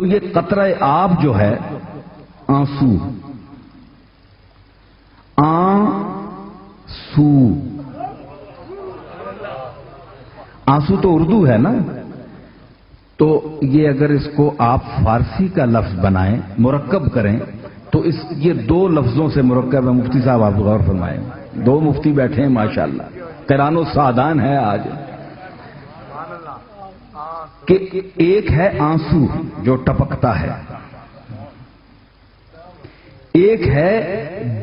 تو یہ قطرہ آب جو ہے آنسو، آنسو، آنسو تو اردو ہے نا، تو یہ اگر اس کو آپ فارسی کا لفظ بنائیں، مرکب کریں، تو یہ دو لفظوں سے مرکب ہے۔ مفتی صاحب آپ غور فرمائیں، دو مفتی بیٹھے ہیں ماشاءاللہ، قرآن و سعدان ہے آج، کہ ایک ہے آنسو جو ٹپکتا ہے، ایک ہے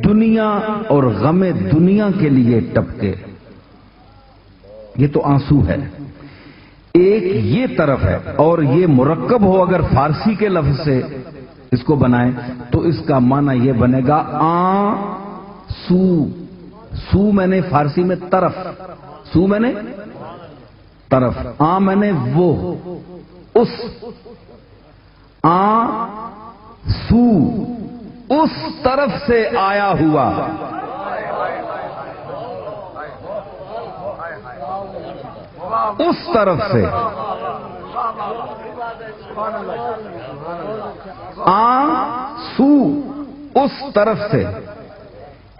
دنیا اور غم دنیا کے لیے ٹپکے، یہ تو آنسو ہے، ایک یہ طرف ہے، اور یہ مرکب ہو اگر فارسی کے لفظ سے اس کو بنائیں تو اس کا معنی یہ بنے گا سو، سو میں نے فارسی میں طرف، سو میں نے طرف، میں نے وہ، اس، سو اس طرف سے آیا ہوا، اس طرف سے، سو اس طرف سے،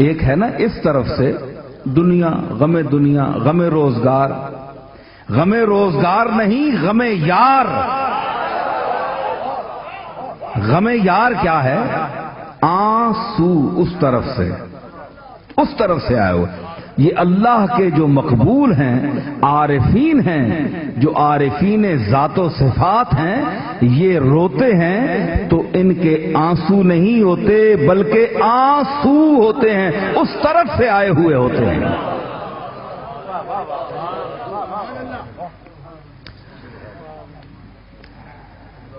ایک ہے نا اس طرف سے دنیا، غم روزگار، غم روزگار نہیں، غم یار، غم یار کیا ہے؟ آنسو، اس طرف سے، اس طرف سے آئے ہوئے۔ یہ اللہ کے جو مقبول ہیں، عارفین ہیں، جو عارفین ذات و صفات ہیں، یہ روتے ہیں تو ان کے آنسو نہیں ہوتے بلکہ آنسو ہوتے ہیں، اس طرف سے آئے ہوئے ہوتے ہیں۔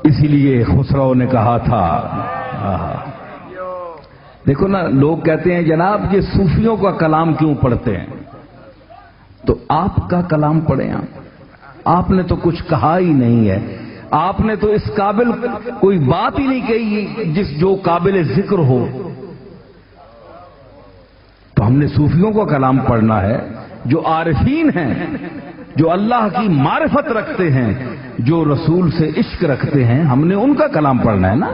اسی لیے خسرو نے کہا تھا، دیکھو نا، لوگ کہتے ہیں جناب یہ صوفیوں کا کلام کیوں پڑھتے ہیں؟ تو آپ کا کلام پڑھیں، آپ نے تو کچھ کہا ہی نہیں ہے، آپ نے تو اس قابل کوئی بات ہی نہیں کہی جو قابل ذکر ہو۔ تو ہم نے صوفیوں کا کلام پڑھنا ہے، جو عارفین ہیں، جو اللہ کی معرفت رکھتے ہیں، جو رسول سے عشق رکھتے ہیں، ہم نے ان کا کلام پڑھنا ہے نا۔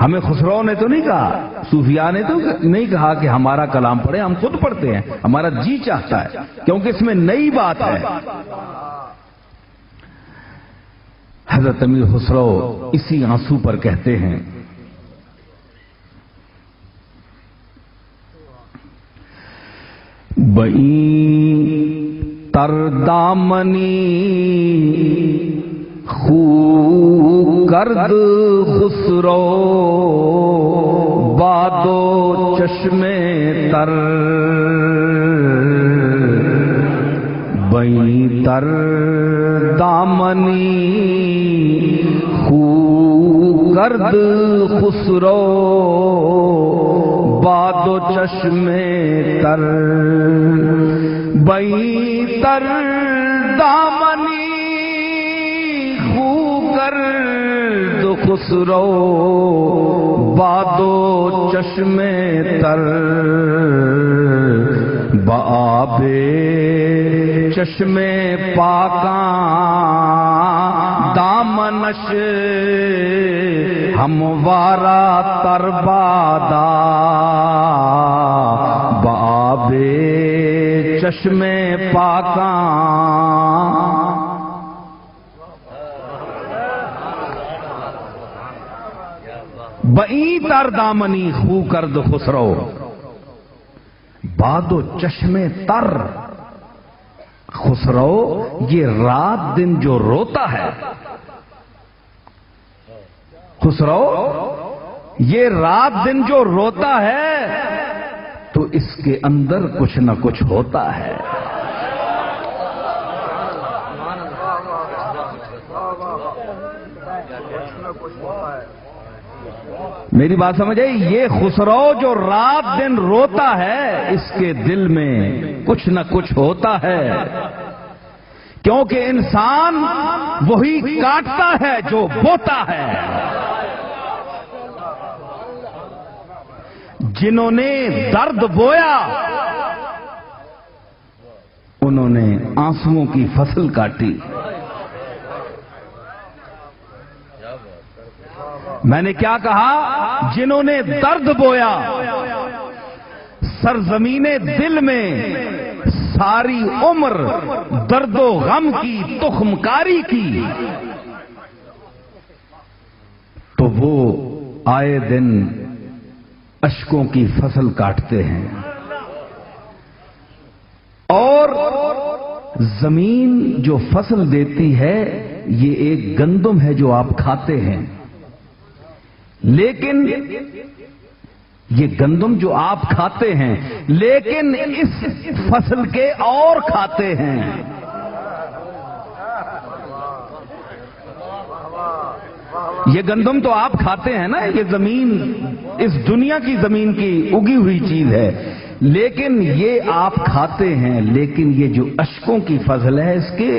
ہمیں خسرو نے تو نہیں کہا، صوفیاء نے تو نہیں کہا کہ ہمارا کلام پڑھیں، ہم خود پڑھتے ہیں، ہمارا جی چاہتا ہے، کیونکہ اس میں نئی بات ہے۔ حضرت امیر خسرو اسی آنسو پر کہتے ہیں، بئی تر دامنی خو کرد خسرو بادو چشمے تر، بئی تر دامنی خو کرد خسرو بادو چشمے تر، بئی تر دامنی خسرو بادو چشمے تر، بآب چشمے پاکاں دامنش ہموارا تر بادا، بآب چشمے پاکاں بئی تر دامنی خو کرد خسرو بادو چشمے تر، خسرو یہ رات دن جو روتا ہے، خسرو یہ رات دن جو روتا ہے تو اس کے اندر کچھ نہ کچھ ہوتا ہے۔ میری بات سمجھ آئی؟ یہ خسرو جو رات دن روتا ہے، اس کے دل میں کچھ نہ کچھ ہوتا ہے، کیونکہ انسان وہی کاٹتا ہے جو بوتا ہے۔ جنہوں نے درد بویا انہوں نے آنسوؤں کی فصل کاٹی۔ میں نے کیا کہا؟ جنہوں نے درد بویا سرزمین دل میں، ساری عمر درد و غم کی تخم کاری کی، تو وہ آئے دن اشکوں کی فصل کاٹتے ہیں، اور زمین جو فصل دیتی ہے یہ ایک گندم ہے جو آپ کھاتے ہیں، لیکن یہ گندم جو آپ کھاتے ہیں لیکن اس فصل کے اور کھاتے ہیں۔ یہ گندم تو آپ کھاتے ہیں نا، یہ زمین اس دنیا کی زمین کی اگی ہوئی چیز ہے، لیکن یہ آپ کھاتے ہیں، لیکن یہ جو اشکوں کی فصل ہے اس کے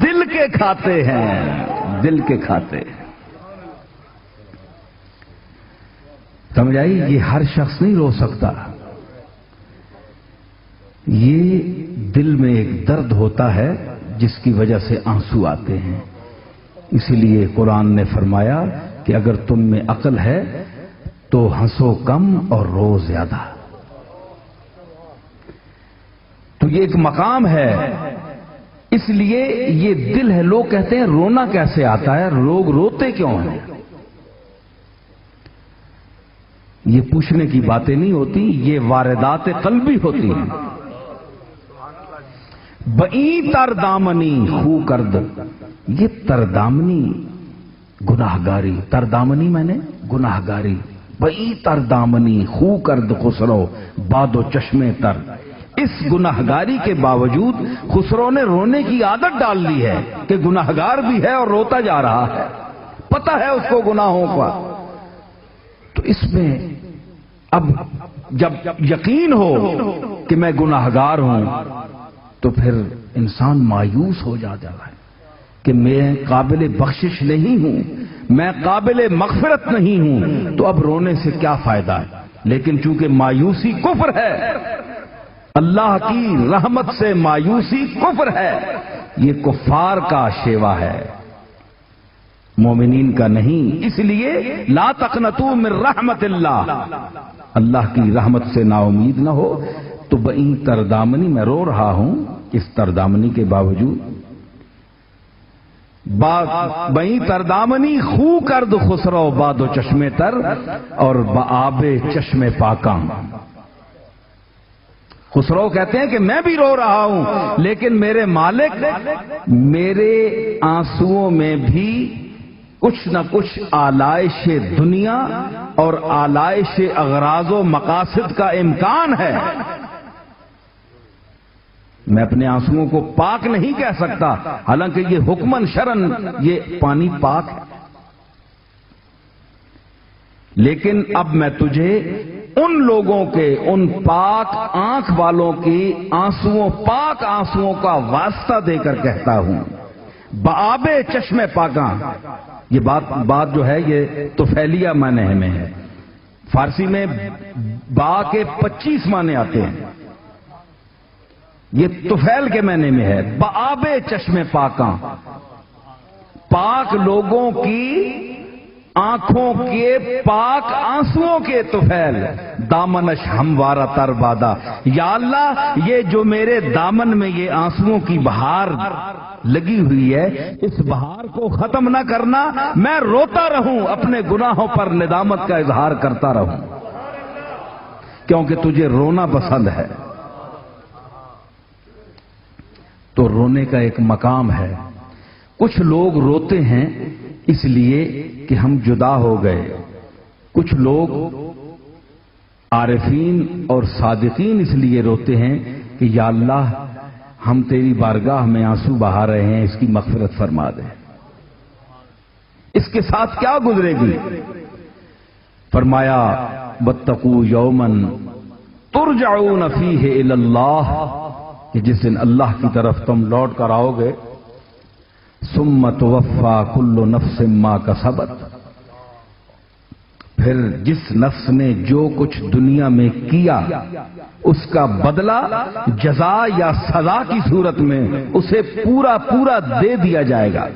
دل کے کھاتے ہیں، دل کے کھاتے ہیں۔ سمجھ آئی؟ یہ ہر شخص نہیں رو سکتا، یہ دل میں ایک درد ہوتا ہے جس کی وجہ سے آنسو آتے ہیں۔ اسی لیے قرآن نے فرمایا کہ اگر تم میں عقل ہے تو ہنسو کم اور رو زیادہ۔ تو یہ ایک مقام ہے، اس لیے یہ دل ہے۔ لوگ کہتے ہیں رونا کیسے آتا ہے، لوگ روتے کیوں ہیں؟ یہ پوچھنے کی باتیں نہیں ہوتی، یہ واردات قلبی ہوتی ہیں۔ بئی تردامنی خو کرد، یہ تردامنی گناہگاری، تردامنی میں نے گناہگاری، بئی تردامنی خو کرد خسرو باد و چشمے تر۔ اس گناہگاری کے باوجود خسرو نے رونے کی عادت ڈال لی ہے کہ گناہگار بھی ہے اور روتا جا رہا ہے، پتہ ہے اس کو گناہوں کا۔ تو اس میں اب جب یقین ہو کہ میں گناہگار ہوں تو پھر انسان مایوس ہو جاتا ہے کہ میں قابل بخشش نہیں ہوں، میں قابل مغفرت نہیں ہوں، تو اب رونے سے کیا فائدہ ہے؟ لیکن چونکہ مایوسی کفر ہے، اللہ کی رحمت سے مایوسی کفر ہے، یہ کفار کا شیوا ہے، مومنین کا نہیں۔ اس لیے لا تقنطوا من رحمت اللہ، اللہ کی رحمت سے نا امید نہ ہو۔ تو بئی تردامنی، میں رو رہا ہوں اس تردامنی کے باوجود، بئی تردامنی خو کرد خسرو باد و چشمے تر اور بآب چشم پاکاں۔ خسرو کہتے ہیں کہ میں بھی رو رہا ہوں لیکن میرے مالک میرے آنسوؤں میں بھی کچھ نہ کچھ آلائش دنیا اور آلائش اغراض و مقاصد کا امکان ہے۔ میں اپنے آنسوؤں کو پاک نہیں کہہ سکتا، حالانکہ یہ حکمن شرن یہ پانی پاک ہے، لیکن اب میں تجھے ان لوگوں کے، ان پاک آنکھ والوں کی آنسوؤں، پاک آنسوؤں کا واسطہ دے کر کہتا ہوں، بآب چشم پاکاں۔ یہ بات جو ہے یہ طفیلیہ معنی میں ہے، فارسی میں با کے 25 معنی آتے ہیں، یہ طفیل کے معنی میں ہے۔ بآب چشم پاکاں، پاک لوگوں کی آنکھوں کے پاک آنسوؤں کے طفیل، دامنش ہموارہ تر بادا۔ یا اللہ یہ جو میرے دامن میں یہ آنسوؤں کی بہار لگی ہوئی ہے، اس بہار کو ختم نہ کرنا، میں روتا رہوں، اپنے گناہوں پر ندامت کا اظہار کرتا رہوں، کیونکہ تجھے رونا پسند ہے۔ تو رونے کا ایک مقام ہے۔ کچھ لوگ روتے ہیں اس لیے کہ ہم جدا ہو گئے، کچھ لوگ عارفین اور صادقین اس لیے روتے ہیں کہ یا اللہ ہم تیری بارگاہ میں آنسو بہا رہے ہیں، اس کی مغفرت فرما دے۔ اس کے ساتھ کیا گزرے گی؟ فرمایا واتقوا یوما ترجعون فیہ الی اللہ، کہ جس دن اللہ کی طرف تم لوٹ کر آؤ گے، ثم توفی کل نفس ما کسبت، پھر جس نفس نے جو کچھ دنیا میں کیا اس کا بدلہ جزا یا سزا کی صورت میں اسے پورا دے دیا جائے گا۔